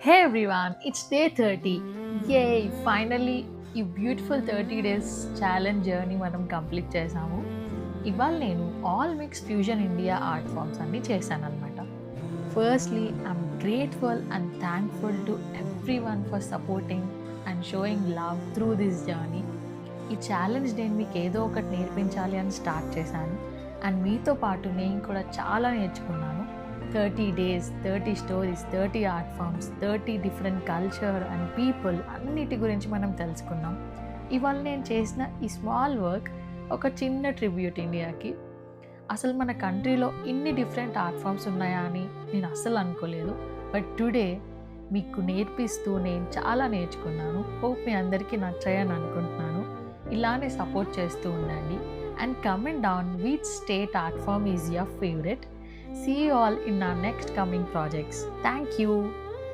Hey everyone, it's day 30. Yay! Finally, ఈ beautiful 30 days challenge journey మనం complete చేసాము. ఇవాళ నేను all mix fusion India art forms అన్ని చేశాను అనమాట. Firstly I'm grateful and thankful to every one for supporting and sowing love through this journey. ఈ challenge నేను మీకు ఏదో ఒకటి నేర్పించాలి అని స్టార్ట్ చేశాను అండ్ మీతో పాటు నేను కూడా చాలా నేర్చుకున్నాను. 30 days, 30 stories, 30 art forms, 30 different culture and people అన్నిటి గురించి మనం తెలుసుకున్నాం. ఇవాళ నేను చేసిన ఈ స్మాల్ వర్క్ ఒక చిన్న ట్రిబ్యూట్ ఇండియాకి. అసలు మన కంట్రీలో ఇన్ని డిఫరెంట్ ఆర్ట్ ఫామ్స్ ఉన్నాయా అని నేను అస్సలు అనుకోలేదు. బట్ టుడే మీకు నేర్పిస్తూ నేను చాలా నేర్చుకున్నాను. హోప్ మీ అందరికీ నచ్చాయని అనుకుంటున్నాను. ఇలానే సపోర్ట్ చేస్తూ ఉండండి and comment down which state art form is your favourite. See you all in our next coming projects. Thank you.